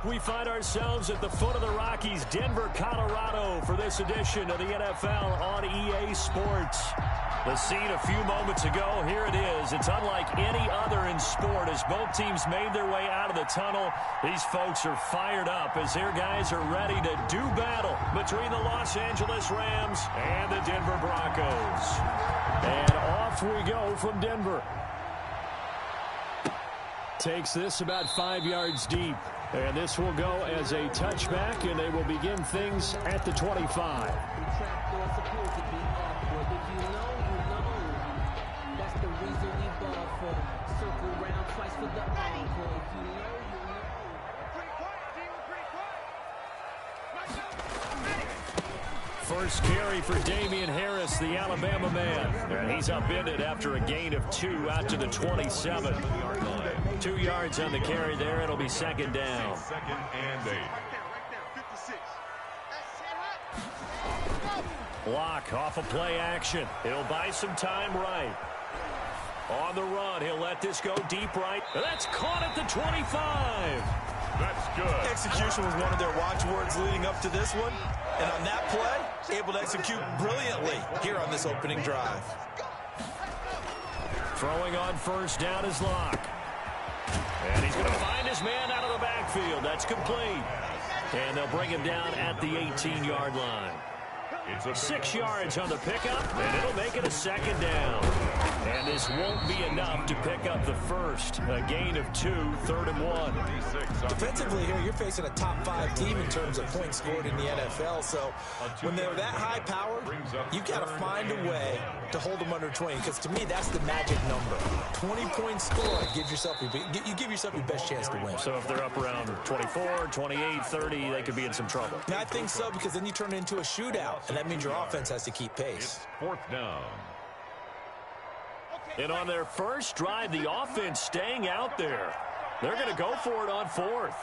We find ourselves at the foot of the Rockies, Denver, Colorado, for this edition of the NFL on EA Sports. The scene a few moments ago, here it is. It's unlike any other in sport as both teams made their way out of the tunnel. These folks are fired up as their guys are ready to do battle between the Los Angeles Rams and the Denver Broncos. And off we go from Denver. Takes this about 5 yards deep. And this will go as a touchback, and they will begin things at the 25. First carry for Damian Harris, the Alabama man. And he's upended after a gain of 2 out to the 27. 2 yards on the carry there. It'll be second down. Second and 8. Lock off a play action. He'll buy some time right. On the run, he'll let this go deep right. That's caught at the 25. That's good. Execution was one of their watchwords leading up to this one. And on that play, able to execute brilliantly here on this opening drive. Throwing on first down is Lock. And he's going to find his man out of the backfield. That's complete. And they'll bring him down at the 18-yard line. 6 yards on the pickup, and it'll make it a second down. And this won't be enough to pick up the first. A gain of 2, 3rd and 1. Defensively here, you're facing a top 5 team in terms of points scored in the NFL. So when they're that high powered, you've got to find a way to hold them under 20. Because to me, that's the magic number. 20 points scored gives yourself you give yourself your best chance to win. So if they're up around 24, 28, 30, they could be in some trouble. Yeah, I think so, because then you turn it into a shootout. And that means your offense has to keep pace. 4th down. And on their first drive, the offense staying out there. They're going to go for it on 4th.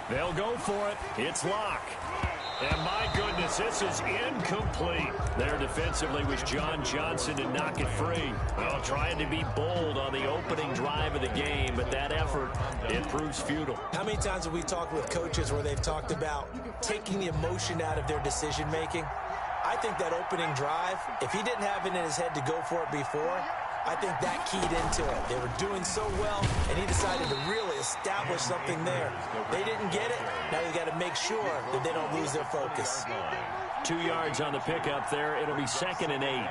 They'll go for it. It's Lock. And my goodness, this is incomplete. There defensively was John Johnson to knock it free. Well, trying to be bold on the opening drive of the game, but that effort, it proves futile. How many times have we talked with coaches where they've talked about taking the emotion out of their decision-making? I think that opening drive, if he didn't have it in his head to go for it before, I think that keyed into it. They were doing so well, and he decided to really establish something there. They didn't get it. Now you got to make sure that they don't lose their focus. 2 yards on the pickup there. It'll be 2nd and 8.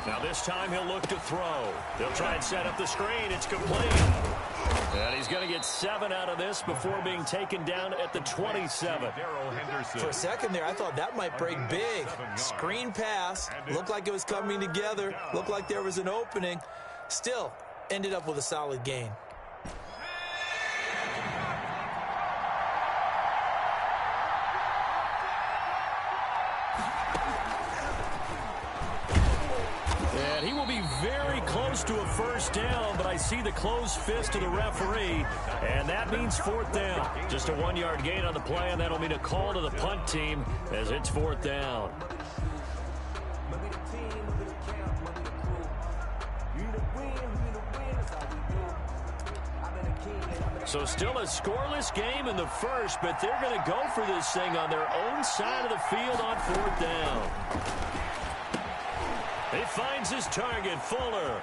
Now this time he'll look to throw. They'll try and set up the screen. It's complete. And he's going to get 7 out of this before being taken down at the 27. For a second there, I thought that might break big. Screen pass. Looked like it was coming together. Looked like there was an opening. Still, ended up with a solid gain. And he will be very close to a first down, but I see the closed fist of the referee, and that means 4th down. Just a 1-yard gain on the play, and that'll mean a call to the punt team as it's 4th down. So still a scoreless game in the first, but they're going to go for this thing on their own side of the field on 4th down. He finds his target, Fuller.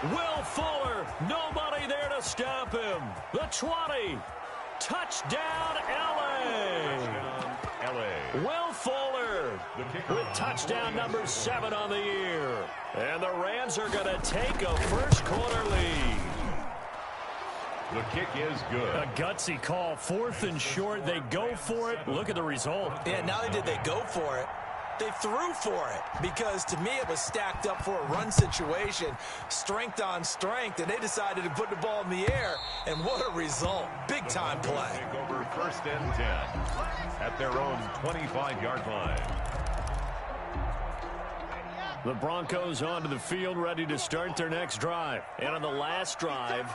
Will Fuller, nobody there to stop him. The 20. Touchdown, L.A. Will Fuller with touchdown number 7 on the year. And the Rams are going to take a first-quarter lead. The kick is good. A gutsy call, 4th and short. They go for it. Look at the result. Yeah, not only did they go for it, They threw for it because, to me, it was stacked up for a run situation, strength on strength, and they decided to put the ball in the air, and what a result. Big-time play. Take over 1st and 10 at their own 25-yard line. The Broncos onto the field, ready to start their next drive. And on the last drive,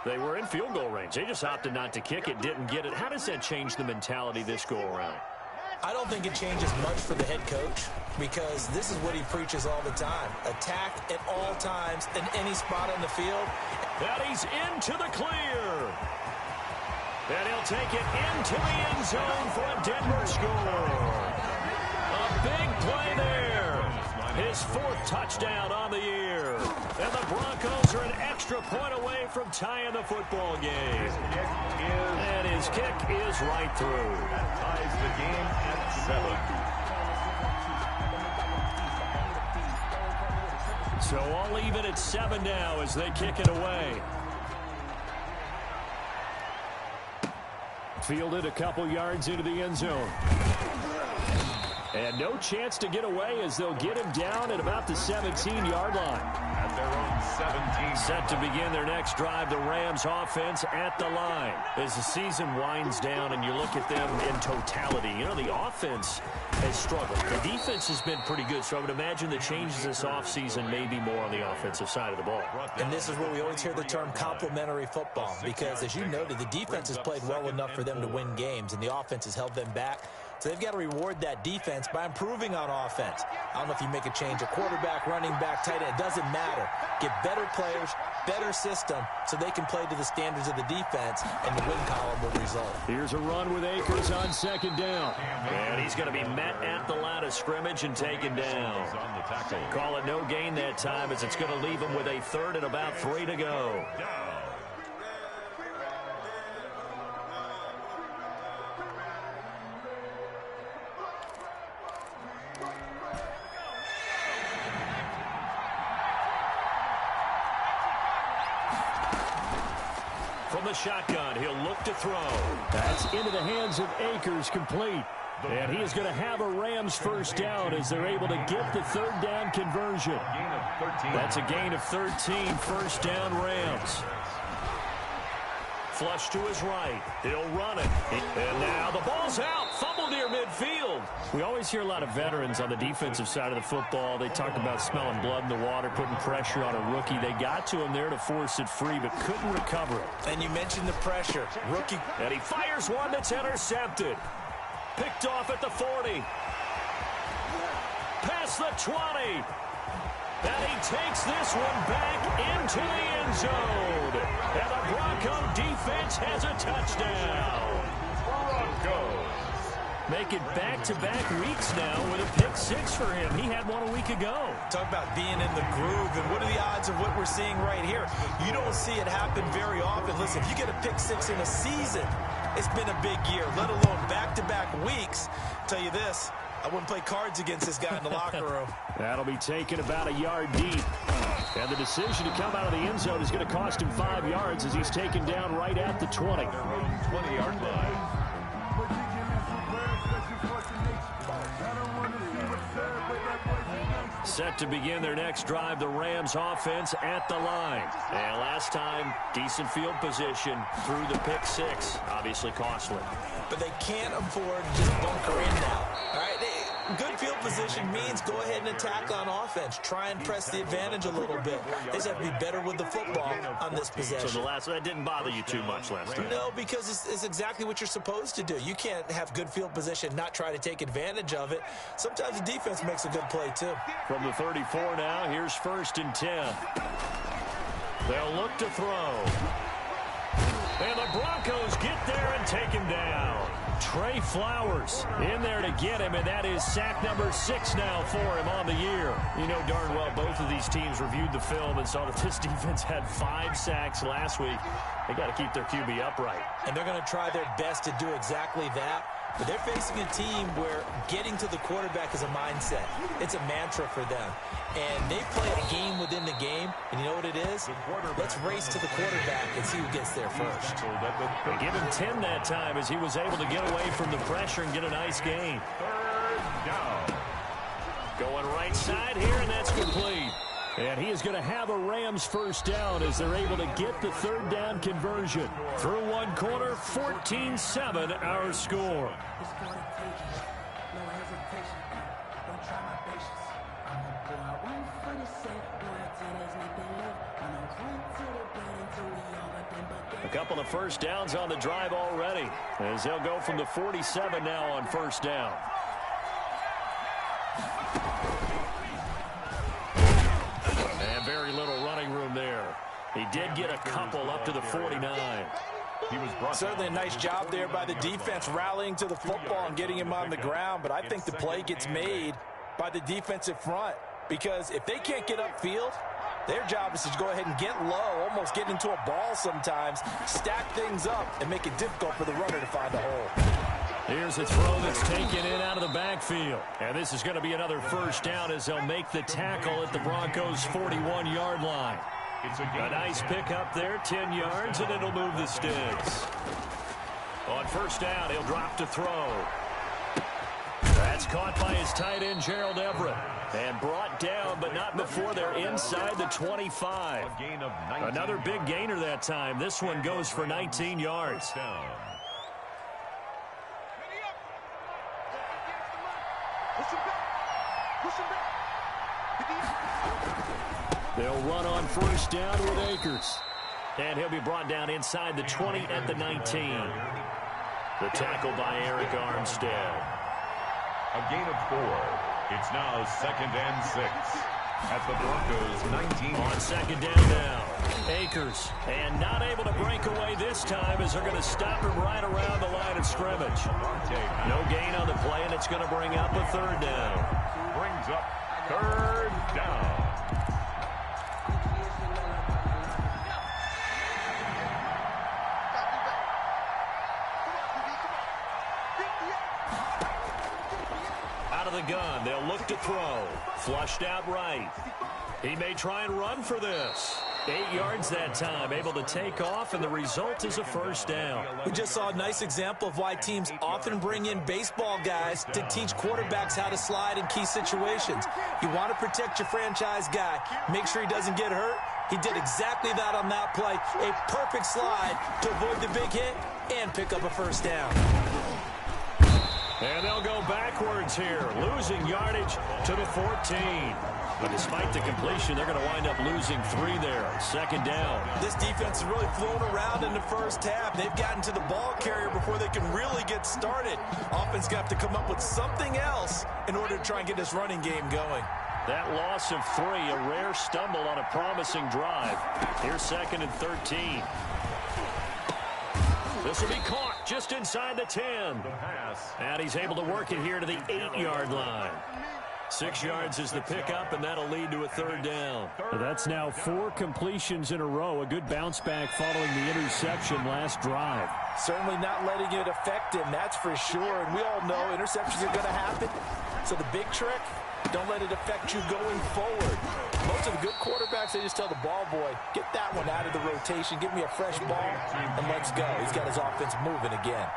they were in field goal range. They just opted not to kick it, didn't get it. How does that change the mentality this go-around? I don't think it changes much for the head coach because this is what he preaches all the time. Attack at all times in any spot on the field. And he's into the clear. And he'll take it into the end zone for a Denver score. A big play there. His 4th touchdown on the year. And the Broncos are an extra point away from tying the football game. And his kick is right through. That ties the game at 7. So all even at 7 now as they kick it away. Fielded a couple yards into the end zone. And no chance to get away as they'll get him down at about the 17-yard line. At their own 17. Set to begin their next drive, the Rams offense at the line. As the season winds down and you look at them in totality, you know, the offense has struggled. The defense has been pretty good, so I would imagine the changes this offseason may be more on the offensive side of the ball. And this is where we always hear the term complementary football because, as you noted, the defense has played well enough for them to win games, and the offense has held them back. So they've got to reward that defense by improving on offense. I don't know if you make a change at quarterback, running back, tight end. It doesn't matter. Get better players, better system, so they can play to the standards of the defense, and the win column will result. Here's a run with Akers on 2nd down. And he's going to be met at the line of scrimmage and taken down. Call it no gain that time as it's going to leave him with a 3rd and about 3 to go. From the shotgun, he'll look to throw. That's into the hands of Akers, complete. And he is going to have a Rams 1st down as they're able to get the 3rd down conversion. That's a gain of 13, 1st down Rams. Flush to his right. He'll run it. And now the ball's out. Fumble near midfield. We always hear a lot of veterans on the defensive side of the football. They talk about smelling blood in the water, putting pressure on a rookie. They got to him there to force it free, but couldn't recover it. And you mentioned the pressure. Rookie. And he fires one that's intercepted. Picked off at the 40. Past the 20. And he takes this one back into the end zone. And the Bronco defense has a touchdown. Broncos. Make it back-to-back weeks now with a pick 6 for him. He had one a week ago. Talk about being in the groove, and what are the odds of what we're seeing right here? You don't see it happen very often. Listen, if you get a pick 6 in a season, it's been a big year, let alone back-to-back weeks. I'll tell you this, I wouldn't play cards against this guy in the locker room. That'll be taken about a yard deep. And the decision to come out of the end zone is going to cost him 5 yards as he's taken down right at the 20. 20-yard line. Set to begin their next drive, the Rams offense at the line. And last time, decent field position through the pick 6. Obviously costly. But they can't afford to just bunker in now. All right, good field position means go ahead and attack on offense. Try and press the advantage a little bit. They just have to be better with the football on this possession. So that didn't bother you too much last time? No, because it's exactly what you're supposed to do. You can't have good field position, not try to take advantage of it. Sometimes the defense makes a good play, too. From the 34 now, here's 1st and 10. They'll look to throw. And the Broncos get there and take him down. Trey Flowers in there to get him, and that is sack number 6 now for him on the year. You know darn well both of these teams reviewed the film and saw that this defense had 5 sacks last week. They got to keep their QB upright. And they're going to try their best to do exactly that. But they're facing a team where getting to the quarterback is a mindset. It's a mantra for them. And they play a game within the game. And you know what it is? Let's race to the quarterback and see who gets there first. They give him 10 that time as he was able to get away from the pressure and get a nice gain. 3rd down. right side here, and that's complete. And he is going to have a Rams first down as they're able to get the third down conversion. Through one quarter, 14-7 our score. A couple of first downs on the drive already, as they'll go from the 47 now on first down. And very little running room there. He did get a couple up to the 49. Certainly a nice job there by the defense rallying to the football and getting him on the ground, but I think the play gets made by the defensive front, because if they can't get upfield, their job is to go ahead and get low, almost get into a ball sometimes, stack things up, and make it difficult for the runner to find a hole. Here's a throw that's taken in out of the backfield. And this is going to be another first down as they'll make the tackle at the Broncos' 41-yard line. A nice pickup there, 10 yards, and it'll move the sticks. On first down, he'll drop to throw. That's caught by his tight end, Gerald Everett. And brought down, but not before they're inside the 25. Another big gainer that time. This one goes for 19 yards. They'll run on first down with Akers. And he'll be brought down inside the 20 at the 19. The tackle by Eric Armstead. A gain of 4. It's now 2nd and 6 at the Broncos' 19. On second down now, Akers. And not able to break away this time as they're going to stop him right around the line of scrimmage. No gain on the play, and it's going to bring up a third down. Brings up third down. The gun, they'll look to throw. Flushed out right. He may try and run for this. 8 yards that time, able to take off, and the result is a first down. We just saw a nice example of why teams often bring in baseball guys to teach quarterbacks how to slide in key situations. You want to protect your franchise guy. Make sure he doesn't get hurt. He did exactly that on that play. A perfect slide to avoid the big hit and pick up a first down. And they'll go backwards here, losing yardage to the 14. But despite the completion, they're going to wind up losing 3 there. Second down. This defense has really flown around in the first half. They've gotten to the ball carrier before they can really get started. Offense got to come up with something else in order to try and get this running game going. That loss of 3, a rare stumble on a promising drive. Here's 2nd and 13. This will be caught just inside the 10. And he's able to work it here to the 8-yard line. 6 yards is the pickup, and that'll lead to a third down. That's now 4 completions in a row. A good bounce back following the interception last drive. Certainly not letting it affect him, that's for sure. And we all know interceptions are going to happen. So the big trick, don't let it affect you going forward. Most of the good quarterbacks, they just tell the ball boy, get that one out of the rotation, give me a fresh ball, and let's go. He's got his offense moving again.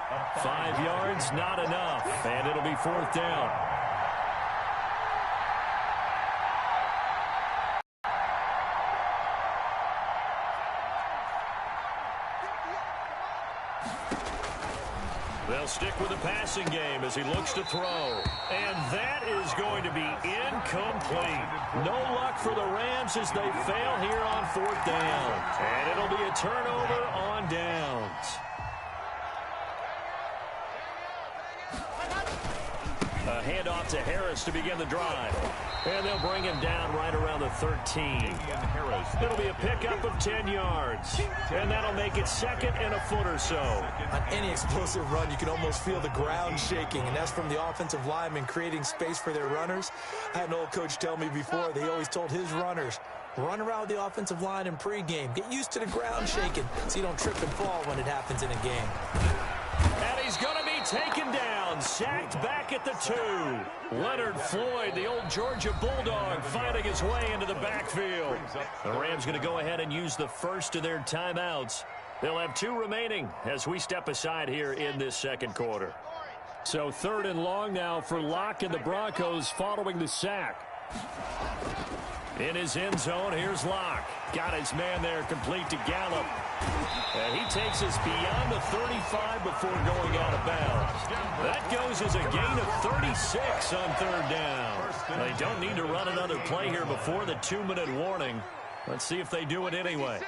5 yards, not enough, and it'll be 4th down. They'll stick with the passing game as he looks to throw. And that is going to be incomplete. No luck for the Rams as they fail here on 4th down. And it'll be a turnover on downs. A handoff to Harris to begin the drive. And they'll bring him down right around the 13. It'll be a pickup of 10 yards. And that'll make it 2nd and a foot or so. On any explosive run, you can almost feel the ground shaking, and that's from the offensive linemen creating space for their runners. I had an old coach tell me before, they always told his runners, run around with the offensive line in pregame. Get used to the ground shaking so you don't trip and fall when it happens in a game. And he's going to be taken down, sacked back at the 2. Leonard Floyd, the old Georgia Bulldog, fighting his way into the backfield. The Rams going to go ahead and use the first of their timeouts. They'll have 2 remaining as we step aside here in this second quarter. So 3rd and long now for Locke and the Broncos following the sack. In his end zone, here's Locke. Got his man there, complete to Gallup. And he takes us beyond the 35 before going out of bounds. That goes as a gain of 36 on third down. They don't need to run another play here before the 2-minute warning. Let's see if they do it anyway.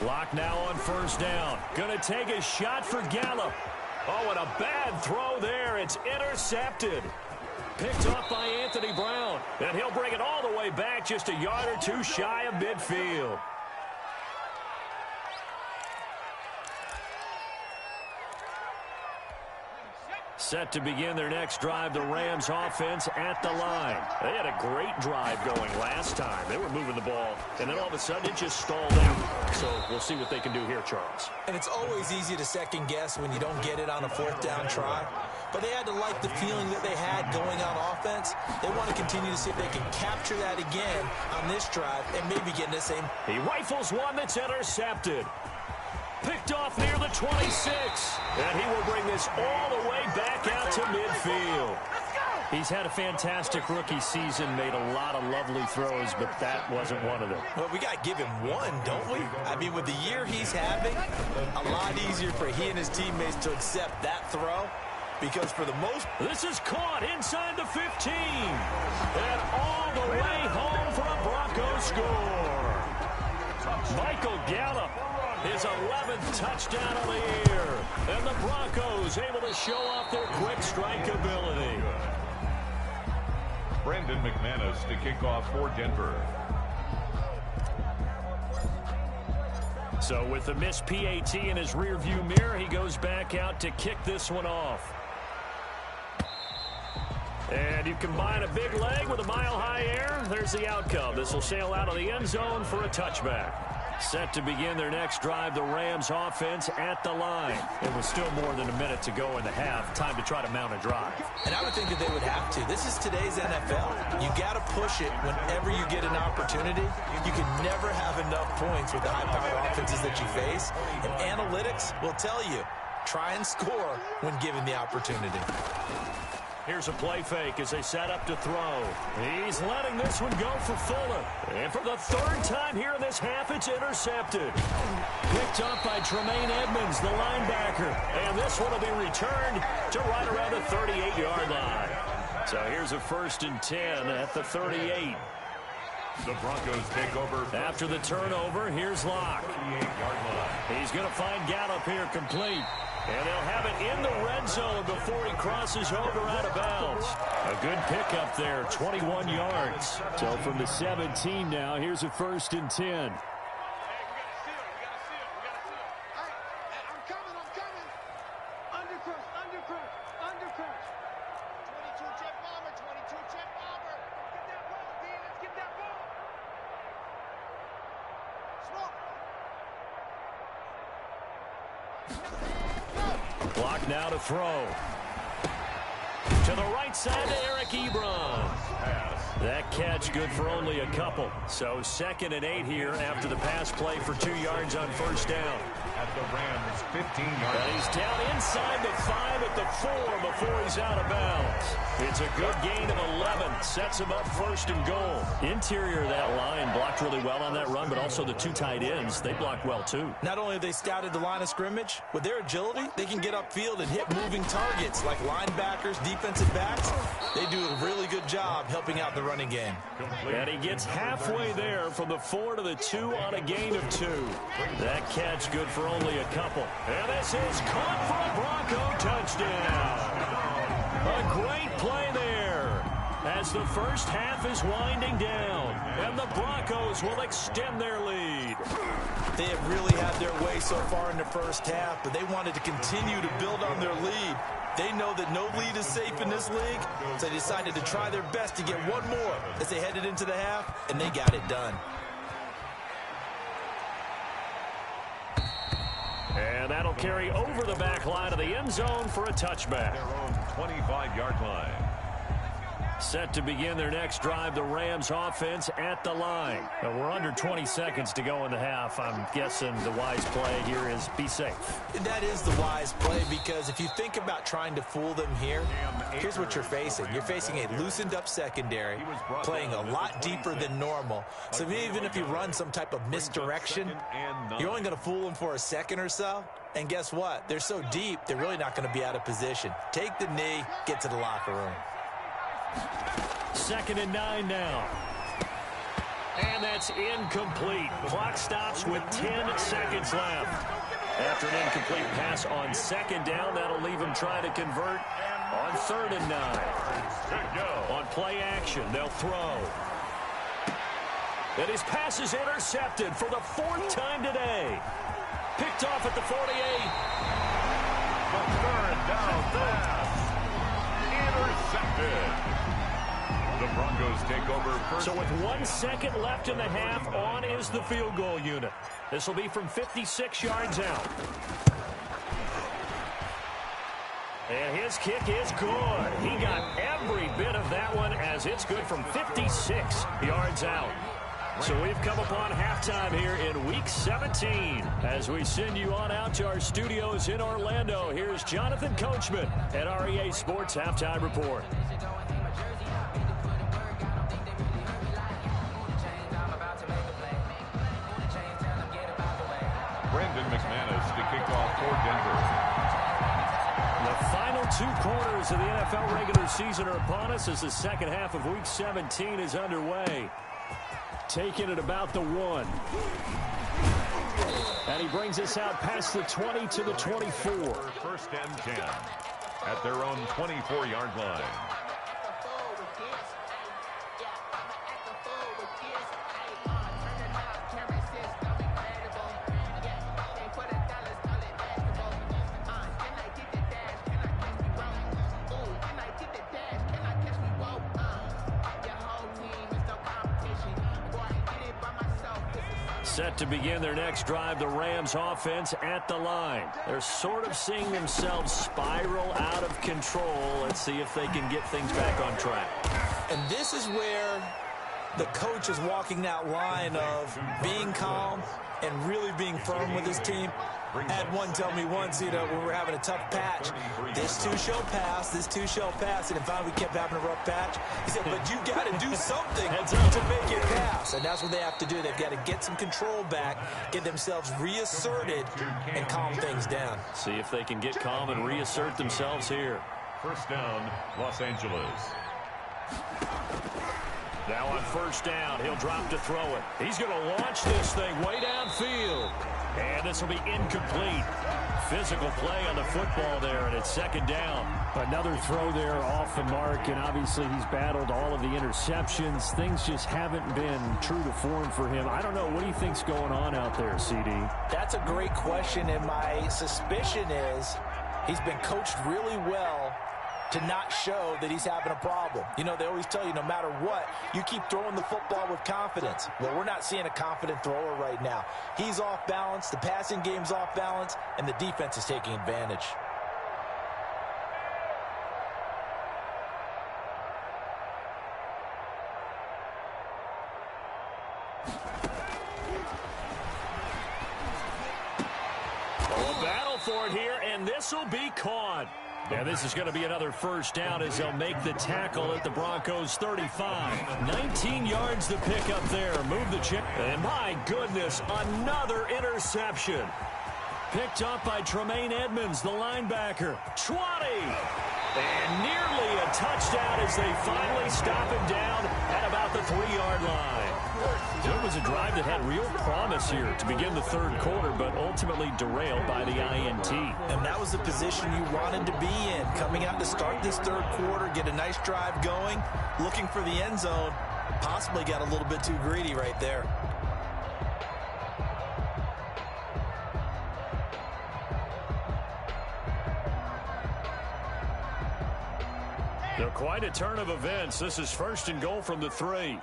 Locke now on first down. Gonna take a shot for Gallup. Oh, and a bad throw there. It's intercepted. Picked off by Anthony Brown. And he'll bring it all the way back just a yard or two shy of midfield. Set to begin their next drive, the Rams offense at the line. They had a great drive going last time. They were moving the ball, and then all of a sudden it just stalled out. So we'll see what they can do here, Charles. And it's always easy to second guess when you don't get it on a fourth down try. But they had to like the feeling that they had going on offense. They want to continue to see if they can capture that again on this drive and maybe get in the same. He rifles one that's intercepted. Picked off near the 26. And he will bring this all the way back out to midfield. He's had a fantastic rookie season, made a lot of lovely throws, but that wasn't one of them. Well, we got to give him one, don't we? I mean, with the year he's having, a lot easier for he and his teammates to accept that throw. Because for the most... This is caught inside the 15. And all the way home for a Broncos score. Michael Gallup, his 11th touchdown of the year. And the Broncos able to show off their quick strike ability. Brandon McManus to kick off for Denver. So with the missed PAT in his rearview mirror, he goes back out to kick this one off. And you combine a big leg with a mile-high air, there's the outcome. This will sail out of the end zone for a touchback. Set to begin their next drive, the Rams offense at the line. It was still more than a minute to go in the half. Time to try to mount a drive. And I would think that they would have to. This is today's NFL. You got to push it whenever you get an opportunity. You can never have enough points with the high-powered offenses that you face. And analytics will tell you, try and score when given the opportunity. Here's a play fake as they set up to throw. He's letting this one go for Fuller. And for the third time here in this half, it's intercepted. Picked up by Tremaine Edmonds, the linebacker. And this one will be returned to right around the 38-yard line. So here's a 1st and 10 at the 38. The Broncos take over. After the turnover, here's Locke. 38-yard line. He's going to find Gallup here complete. And they'll have it in the red zone before he crosses over out of bounds. A good pickup there, 21 yards. So from the 17 now, here's a 1st and 10. Block now to throw. To the right side to Eric Ebron. That catch good for only a couple. So 2nd and 8 here after the pass play for 2 yards on first down. At the Rams' 15-yard line. He's down inside the 5 at the 4 before he's out of bounds. It's a good gain of 11. Sets him up 1st and goal. Interior of that line blocked really well on that run, but also the 2 tight ends, they blocked well too. Not only have they scouted the line of scrimmage, with their agility, they can get upfield and hit moving targets like linebackers, defensive backs. They do a really good job helping out the running game. And he gets halfway there from the 4 to the 2 on a gain of 2. That catch good for only a couple. And this is caught for a Bronco touchdown. A great play there as the first half is winding down. And the Broncos will extend their lead. They have really had their way so far in the first half, but they wanted to continue to build on their lead. They know that no lead is safe in this league, so they decided to try their best to get one more as they headed into the half, and they got it done. And that'll carry over the back line of the end zone for a touchback. Their own 25-yard line. Set to begin their next drive, the Rams offense at the line. Now, we're under 20 seconds to go in the half. I'm guessing the wise play here is be safe. That is the wise play, because if you think about trying to fool them here, here's what you're facing. You're facing a loosened up secondary, playing a lot deeper than normal. So even if you run some type of misdirection, you're only going to fool them for a second or so. And guess what? They're so deep, they're really not going to be out of position. Take the knee, get to the locker room. 2nd and 9 now. And that's incomplete. Clock stops with 10 seconds left. After an incomplete pass on 2nd down, that'll leave him trying to convert on 3rd and 9. On play action, they'll throw. And his pass is intercepted for the 4th time today. Picked off at the 48. The 3rd down pass. Intercepted. The Broncos take over first. So with 1 second left in the half, on is the field goal unit. This will be from 56 yards out. And his kick is good. He got every bit of that one, as it's good from 56 yards out. So we've come upon halftime here in Week 17. As we send you on out to our studios in Orlando, here's Jonathan Coachman at REA Sports Halftime Report. Brandon McManus to kick off for Denver. The final 2 quarters of the NFL regular season are upon us as the second half of Week 17 is underway. Taking it about the 1. And he brings us out past the 20 to the 24. 1st and 10 at their own 24-yard line. Set to begin their next drive, the Rams offense at the line. They're sort of seeing themselves spiral out of control. Let's see if they can get things back on track. And this is where the coach is walking that line of being calm and really being firm with his team. I had one tell me once, when we're having a tough patch, this too shall pass, this too shall pass. And if finally we kept having a rough patch, he said, but you got to do something to make it pass. And that's what they have to do. They've got to get some control back, get themselves reasserted, and calm things down. See if they can get calm and reassert themselves here. 1st down, Los Angeles. Now on 1st down, he'll drop to throw it. He's going to launch this thing way downfield. And this will be incomplete. Physical play on the football there, and it's 2nd down. Another throw there off the mark, and obviously he's battled all of the interceptions. Things just haven't been true to form for him. I don't know. What do you think's going on out there, CD? That's a great question, and my suspicion is he's been coached really well to not show that he's having a problem. They always tell you no matter what, you keep throwing the football with confidence. Well, we're not seeing a confident thrower right now. He's off balance, the passing game's off balance, and the defense is taking advantage. A battle for it here, and this will be caught. Yeah, this is going to be another 1st down as they'll make the tackle at the Broncos 35. 19 yards to pick up there. Move the chip. And my goodness, another interception. Picked up by Tremaine Edmonds, the linebacker. 20. And nearly a touchdown as they finally stop him down at about the 3-yard line. It was a drive that had real promise here to begin the 3rd quarter, but ultimately derailed by the INT. And that was the position you wanted to be in. Coming out to start this 3rd quarter, get a nice drive going, looking for the end zone. Possibly got a little bit too greedy right there. They're quite a turn of events. This is 1st and goal from the 3.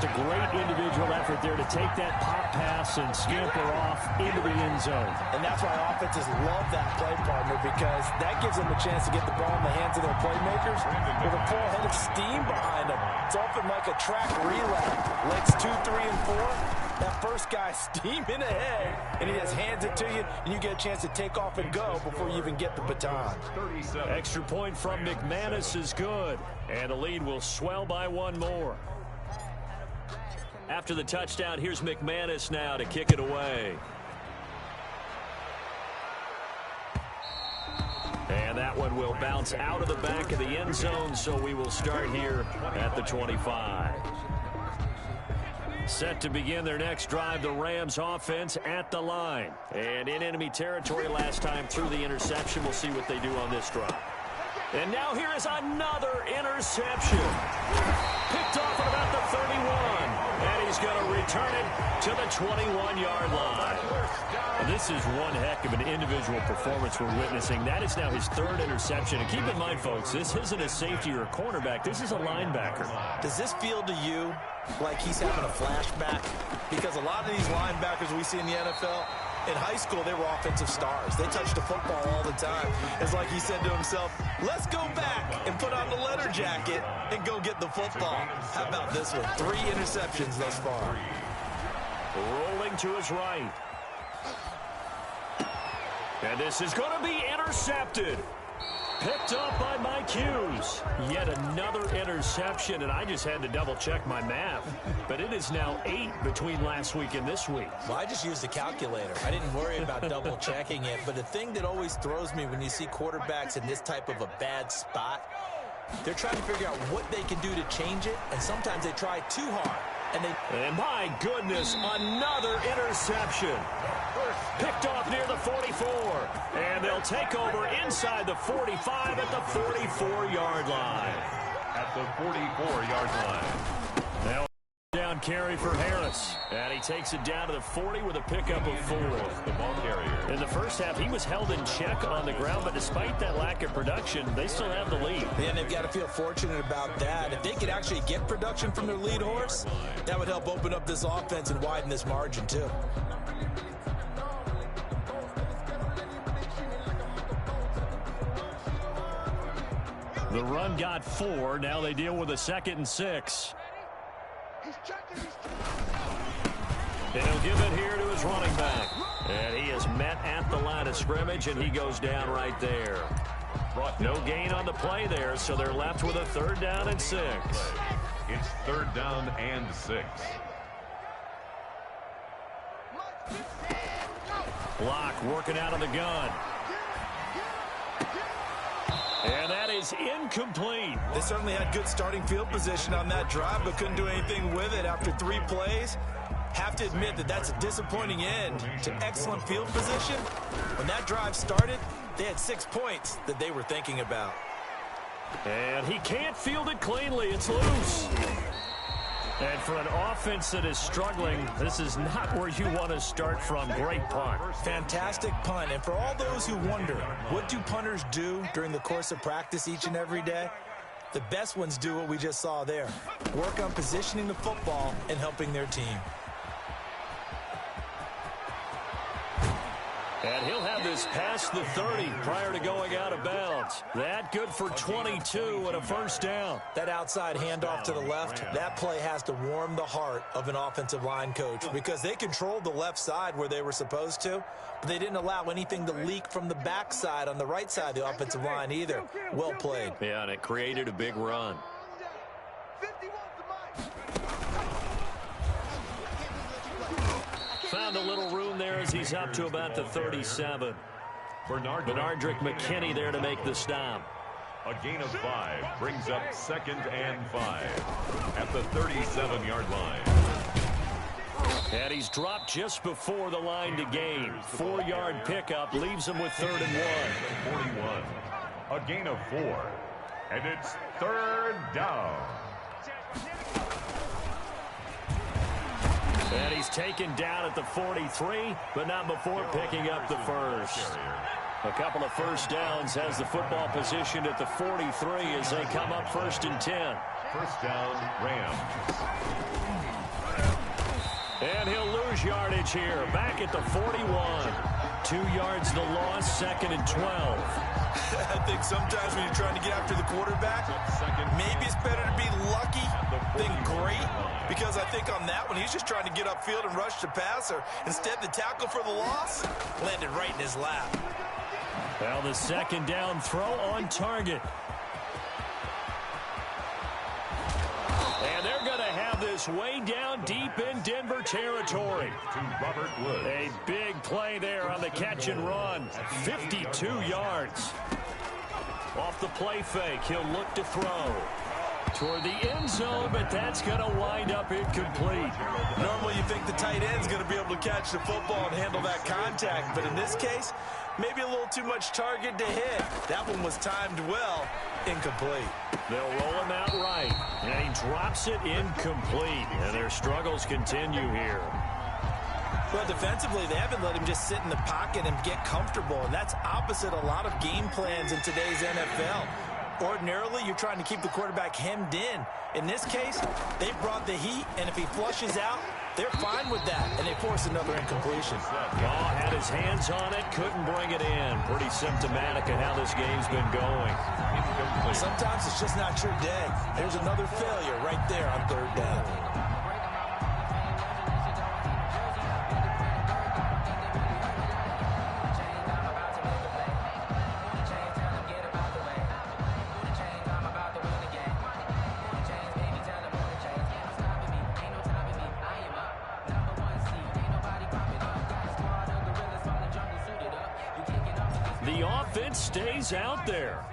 Just a great individual effort there to take that pop pass and scamper off into the end zone. And that's why offenses love that play, partner, because that gives them a chance to get the ball in the hands of their playmakers with a full head of steam behind them. It's often like a track relay. Legs 2, 3, and 4. That first guy steaming ahead, and he just hands it to you, and you get a chance to take off and go before you even get the baton. Extra point from McManus is good, and the lead will swell by one more. After the touchdown, here's McManus now to kick it away. And that one will bounce out of the back of the end zone, so we will start here at the 25. Set to begin their next drive, the Rams offense at the line. And in enemy territory last time through the interception. We'll see what they do on this drive. And now here is another interception. Picked off at about the 31. And he's going to return it to the 21-yard line. And this is one heck of an individual performance we're witnessing. That is now his third interception. And keep in mind, folks, this isn't a safety or a cornerback. This is a linebacker. Does this feel to you like he's having a flashback? Because a lot of these linebackers we see in the NFL, in high school, they were offensive stars. They touched the football all the time. It's like he said to himself, let's go back and put on the leather jacket and go get the football. How about this one? 3 interceptions thus far. Rolling to his right. And this is going to be intercepted. Picked up by Mike Hughes. Yet another interception, and I just had to double-check my math. But it is now 8 between last week and this week. Well, I just used a calculator. I didn't worry about double-checking it. But the thing that always throws me when you see quarterbacks in this type of a bad spot, they're trying to figure out what they can do to change it, and sometimes they try too hard. And my goodness, another interception. Picked off near the 44. And they'll take over inside the 45 at the 44-yard line. At the 44-yard line. Now down carry for Harris. And he takes it down to the 40 with a pickup of 4. The ball carrier. In the first half, he was held in check on the ground, but despite that lack of production, they still have the lead. And they've got to feel fortunate about that. If they could actually get production from their lead horse, that would help open up this offense and widen this margin, too. The run got 4. Now they deal with a 2nd and 6. And he'll give it here to his running back. And he is met at the line of scrimmage, and he goes down right there. No gain on the play there, so they're left with a 3rd down and 6. It's 3rd down and 6. Block working out of the gun. And that is incomplete. They certainly had good starting field position on that drive, but couldn't do anything with it after 3 plays. Have to admit that that's a disappointing end to excellent field position. When that drive started, they had 6 points that they were thinking about. And he can't field it cleanly. It's loose. And for an offense that is struggling, this is not where you want to start from. Great punt. Fantastic punt. And for all those who wonder, what do punters do during the course of practice each and every day? The best ones do what we just saw there. Work on positioning the football and helping their team. And he'll have this past the 30 prior to going out of bounds. That good for 22 and a 1st down. That outside handoff to the left, that play has to warm the heart of an offensive line coach because they controlled the left side where they were supposed to, but they didn't allow anything to leak from the backside on the right side of the offensive line either. Well played. Yeah, and it created a big run. Found a little room there as he's up to about the 37. Bernardrick McKinney there to make the stop. A gain of 5 brings up 2nd and 5 at the 37-yard line. And he's dropped just before the line to gain. 4-yard pickup leaves him with 3rd and 41. A gain of 4. And it's 3rd down. And he's taken down at the 43, but not before picking up the 1st. A couple of 1st downs has the football positioned at the 43 as they come up 1st and 10. First down, Rams. And he'll lose yardage here. Back at the 41. 2 yards the loss, 2nd and 12. I think sometimes when you're trying to get after the quarterback, maybe it's better to be lucky than great. Because I think on that one, he's just trying to get upfield and rush the passer. Instead, the tackle for the loss landed right in his lap. Well, the 2nd down throw on target. And they're going to have this way down deep in Denver territory. To Robert Woods. A big play there on the catch and run. 52 yards. Off the play fake, he'll look to throw toward the end zone, but that's going to wind up incomplete. Normally you think the tight end's going to be able to catch the football and handle that contact, but in this case, maybe a little too much target to hit. That one was timed well. Incomplete. They'll roll him out right, and he drops it incomplete, and their struggles continue here. Well, defensively, they haven't let him just sit in the pocket and get comfortable, and that's opposite a lot of game plans in today's NFL. Ordinarily, you're trying to keep the quarterback hemmed in. In this case, they brought the heat, and if he flushes out, they're fine with that, and they force another incompletion. Ball had his hands on it, couldn't bring it in. Pretty symptomatic of how this game's been going. Sometimes it's just not your day. There's another failure right there on 3rd down. The offense stays out there.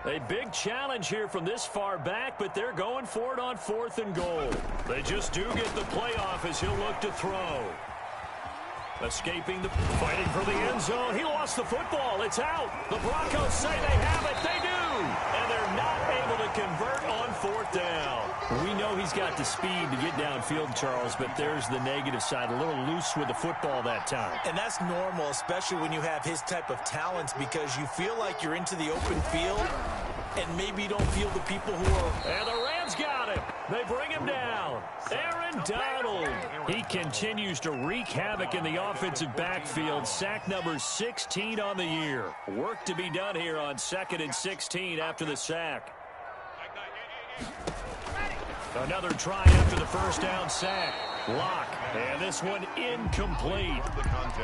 A big challenge here from this far back, but they're going for it on 4th and goal. They just do get the playoff as he'll look to throw. Escaping the fighting for the end zone. He lost the football. It's out. The Broncos say they have it. They do. And they're not able to convert on 4th down. We know he's got the speed to get downfield, Charles, but there's the negative side. A little loose with the football that time. And that's normal, especially when you have his type of talents, because you feel like you're into the open field and maybe you don't feel the people who are... And the Rams got him. They bring him down. Aaron Donald. He continues to wreak havoc in the offensive backfield. Sack number 16 on the year. Work to be done here on 2nd and 16 after the sack. Another try after the first down sack. Lock. And this one incomplete.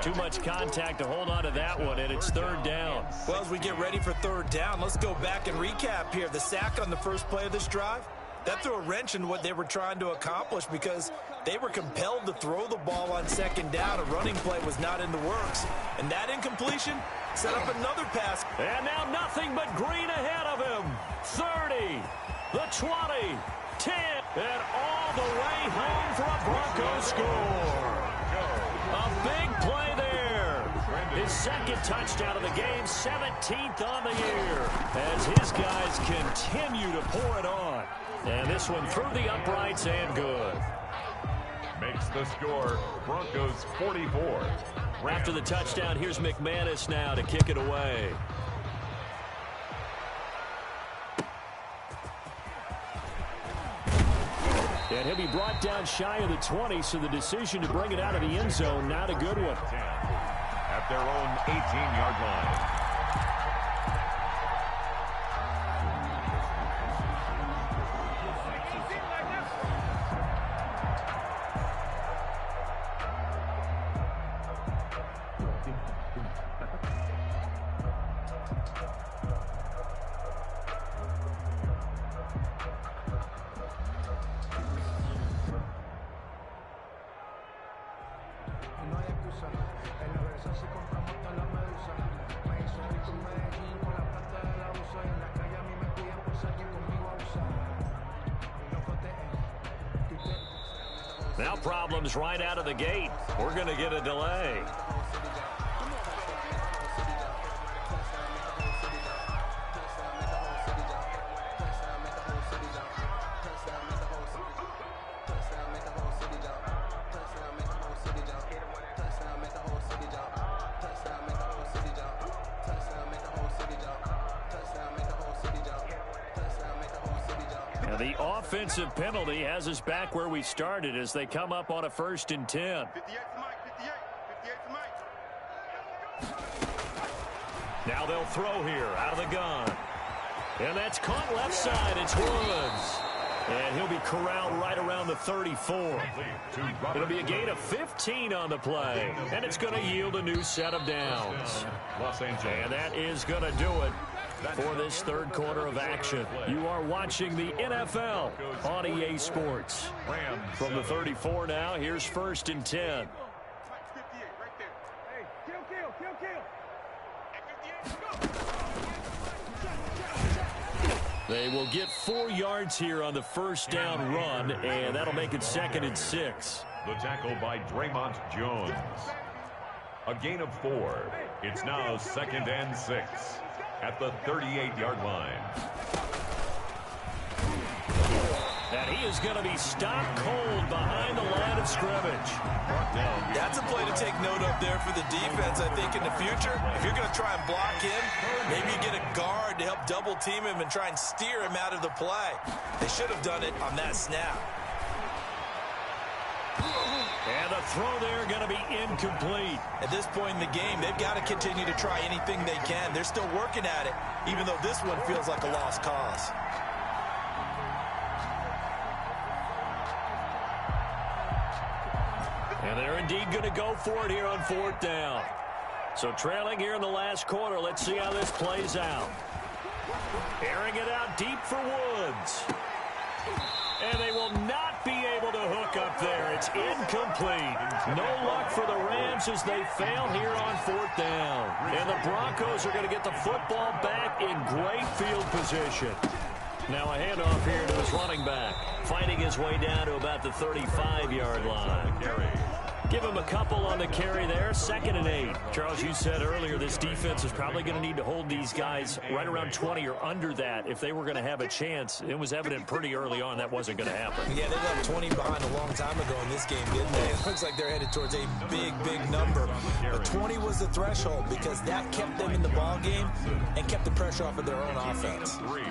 Too much contact to hold on to that one, and it's 3rd down. Well, as we get ready for 3rd down, let's go back and recap here. The sack on the first play of this drive, that threw a wrench in what they were trying to accomplish because they were compelled to throw the ball on 2nd down. A running play was not in the works. And that incompletion set up another pass. And now nothing but green ahead of him. 30, the 20, 10, and all the way home for a Broncos score. A big play there. His 2nd touchdown of the game, 17th on the year, as his guys continue to pour it on. And this one through the uprights and good. Makes the score Broncos 44. After the touchdown, here's McManus now to kick it away. And he'll be brought down shy of the 20, so the decision to bring it out of the end zone, not a good one. At their own 18-yard line. Now problems right out of the gate. We're going to get a delay. The offensive penalty has us back where we started as they come up on a 1st and 10. Now they'll throw here out of the gun. And that's caught left side. It's Woods. And he'll be corralled right around the 34. It'll be a gain of 15 on the play. And it's going to yield a new set of downs. And that is going to do it for this 3rd quarter of action. You are watching the NFL on EA Sports. From the 34 now, here's 1st and 10. They will get 4 yards here on the 1st down run, and that'll make it 2nd and 6. The tackle by Draymond Jones. A gain of 4. It's now 2nd and 6 at the 38-yard line. And he is going to be stopped cold behind the line of scrimmage. That's a play to take note of there for the defense, I think, in the future. If you're going to try and block him, maybe you get a guard to help double-team him and try and steer him out of the play. They should have done it on that snap. And the throw there going to be incomplete. At this point in the game, they've got to continue to try anything they can. They're still working at it, even though this one feels like a lost cause. And they're indeed going to go for it here on 4th down. So trailing here in the last quarter, let's see how this plays out. Airing it out deep for Woods. And they will not be able to hook up there. It's incomplete. No luck for the Rams as they fail here on 4th down. And the Broncos are going to get the football back in great field position. Now a handoff here to his running back. Fighting his way down to about the 35-yard line. Give him a couple on the carry there. 2nd and 8. Charles, you said earlier this defense is probably going to need to hold these guys right around 20 or under that if they were going to have a chance. It was evident pretty early on that wasn't going to happen. Yeah, they left 20 behind a long time ago in this game, didn't they? It looks like they're headed towards a big, big number. But 20 was the threshold because that kept them in the ball game and kept the pressure off of their own offense. 3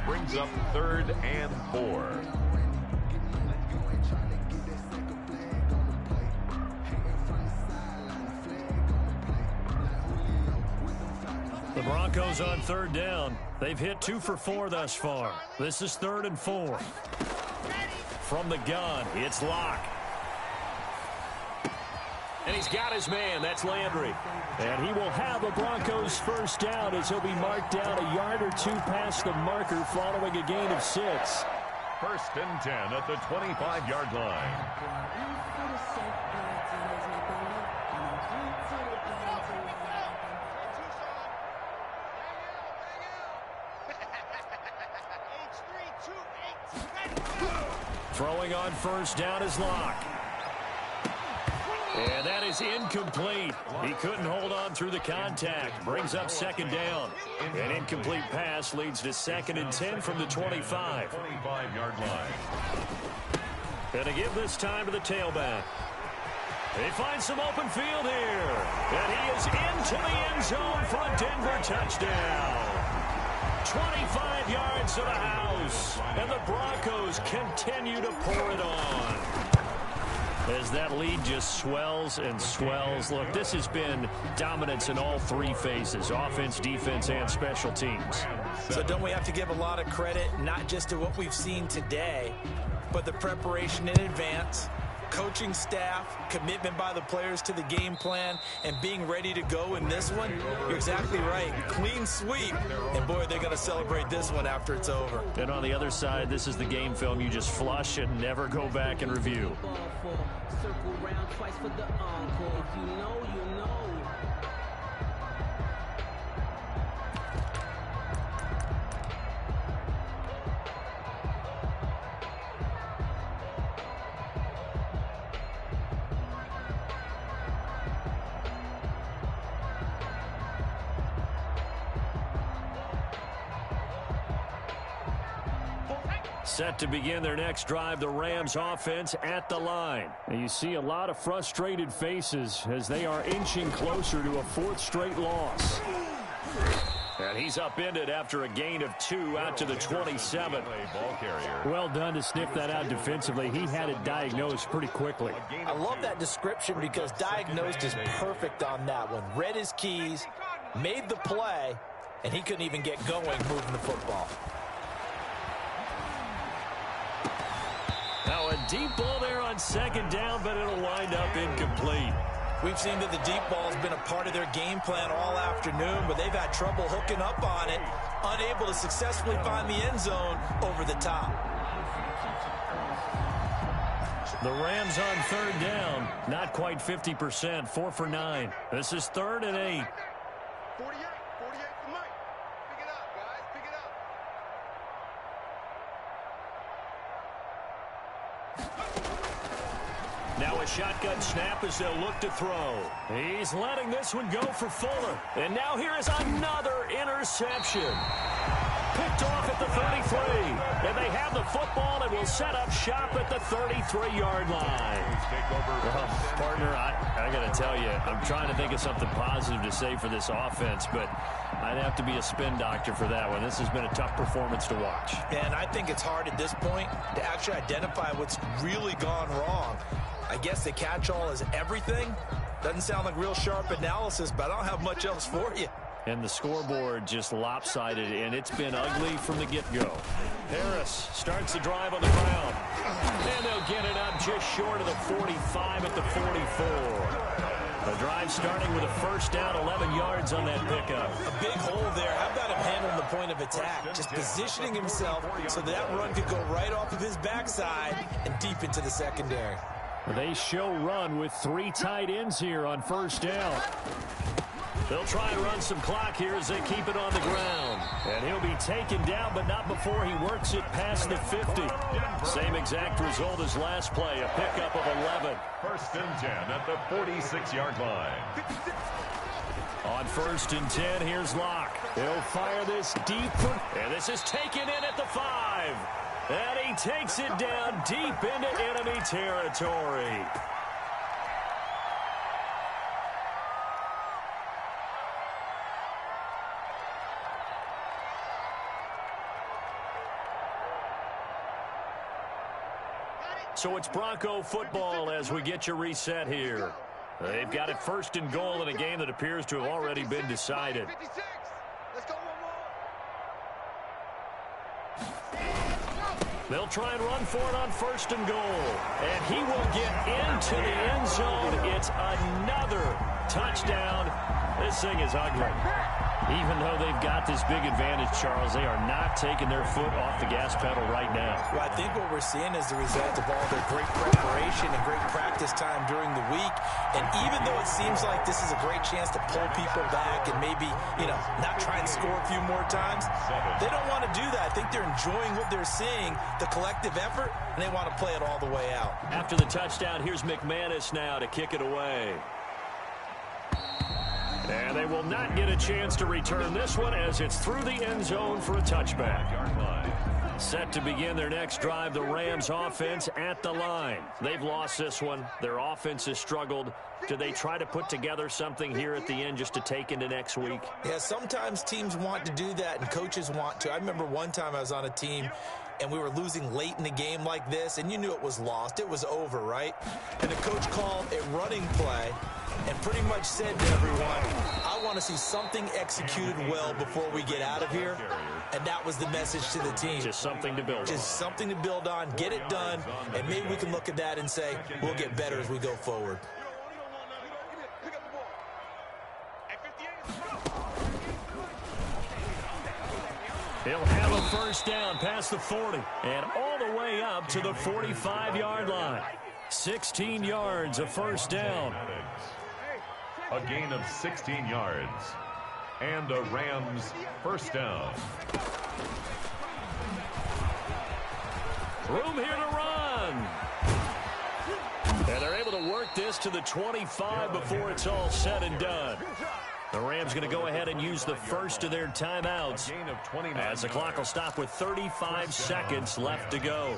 brings up 3rd and 4. The Broncos on 3rd down. They've hit 2 for 4 thus far. This is 3rd and 4. From the gun, it's Locke. And he's got his man. That's Landry. And he will have a Broncos 1st down as he'll be marked down a yard or 2 past the marker following a gain of 6. 1st and 10 at the 25-yard line. Throwing on 1st down is Locke. And that is incomplete. He couldn't hold on through the contact. Brings up 2nd down. An incomplete pass leads to 2nd and 10 from the 25. 25-yard line. And to give this time to the tailback. They find some open field here. And he is into the end zone for a Denver touchdown. 25 yards to the house. And the Broncos continue to pour it on. As that lead just swells and swells. Look, this has been dominance in all 3 phases. Offense, defense, and special teams. So don't we have to give a lot of credit, not just to what we've seen today, but the preparation in advance, coaching staff, commitment by the players to the game plan, and being ready to go in this one? You're exactly right. Clean sweep. And, boy, they're going to celebrate this one after it's over. And on the other side, this is the game film you just flush and never go back and review. Circle round twice for the encore. If you know, you know. Set to begin their next drive, the Rams offense at the line. And you see a lot of frustrated faces as they are inching closer to a 4th straight loss. And he's upended after a gain of 2 out to the 27. Well done to sniff that out defensively. He had it diagnosed pretty quickly. I love that description because diagnosed is perfect on that one. Read his keys, made the play, and he couldn't even get going moving the football. Now a deep ball there on second down, but it'll wind up incomplete. We've seen that the deep ball has been a part of their game plan all afternoon, but they've had trouble hooking up on it, unable to successfully find the end zone over the top. The Rams on third down, not quite 50%, 4 for 9. This is 3rd and 8. 48 for Mike. Pick it up, guys, pick it up. Now a shotgun snap as they'll look to throw. He's letting this one go for Fuller. And now here is another interception. Picked off at the 33. And they have the football and will set up shop at the 33-yard line. Well, partner, I got to tell you, I'm trying to think of something positive to say for this offense, but I'd have to be a spin doctor for that one. This has been a tough performance to watch. And I think it's hard at this point to actually identify what's really gone wrong. I guess the catch-all is everything. Doesn't sound like real sharp analysis, but I don't have much else for you. And the scoreboard just lopsided, and it's been ugly from the get-go. Harris starts the drive on the ground. And they'll get it up just short of the 45 at the 44. The drive starting with a first down, 11 yards on that pickup. A big hole there. How about him handling the point of attack? Just positioning himself so that run could go right off of his backside and deep into the secondary. They show run with 3 tight ends here on first down. They'll try and run some clock here as they keep it on the ground. And he'll be taken down, but not before he works it past the 50. Same exact result as last play, a pickup of 11. 1st and 10 at the 46-yard line. On 1st and 10, here's Locke. He'll fire this deep, and this is taken in at the 5. And he takes it down deep into enemy territory. So it's Bronco football as we get you reset here. They've got it 1st and goal in a game that appears to have already been decided. 56. Let's go one more. They'll try and run for it on 1st and goal. And he will get into the end zone. It's another touchdown. This thing is ugly. Even though they've got this big advantage, Charles, they are not taking their foot off the gas pedal right now. Well, I think what we're seeing is the result of all their great preparation and great practice time during the week. And even though it seems like this is a great chance to pull people back and maybe, not try and score a few more times, they don't want to do that. I think they're enjoying what they're seeing, the collective effort, and they want to play it all the way out. After the touchdown, here's McManus now to kick it away. And they will not get a chance to return this one as it's through the end zone for a touchback. Set to begin their next drive, the Rams offense at the line. They've lost this one. Their offense has struggled. Do they try to put together something here at the end just to take into next week? Yeah, sometimes teams want to do that and coaches want to. I remember one time I was on a team and we were losing late in the game like this, and you knew it was lost. It was over, right? And the coach called a running play and pretty much said to everyone, I want to see something executed well before we get out of here. And that was the message to the team. Just something to build on. Just something to build on, get it done, and maybe we can look at that and say, we'll get better as we go forward. He'll have a first down past the 40 and all the way up to the 45-yard line. 16 yards, a first down. A gain of 16 yards. And a Rams first down. Room here to run. And they're able to work this to the 25 before it's all said and done. The Rams going to go ahead and use the first of their timeouts as the clock will stop with 35 seconds left to go.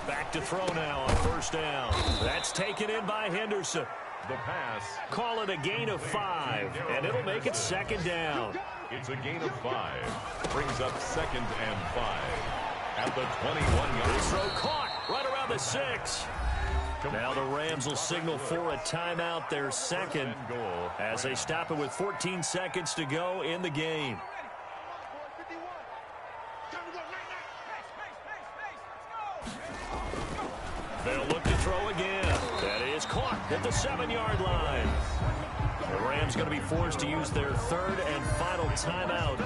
Back to throw now on first down. That's taken in by Henderson. The pass. Call it a gain of 5, and it'll make it second down. It's a gain of 5. Brings up 2nd and 5. At the 21-yard. This throw caught right around the 6. Now the Rams will signal for a timeout, their second, as they stop it with 14 seconds to go in the game. They'll look to throw again. That is caught at the 7-yard line. The Rams going to be forced to use their third and final timeout,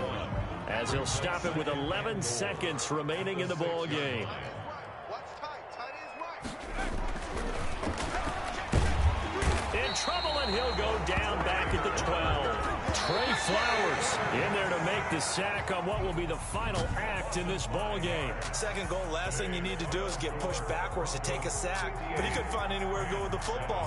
as they'll stop it with 11 seconds remaining in the ball game. In trouble, and he'll go down back at the 12. Trey Flowers in there to make the sack on what will be the final act in this ball game. Second goal, last thing you need to do is get pushed backwards to take a sack. But he couldn't find anywhere to go with the football.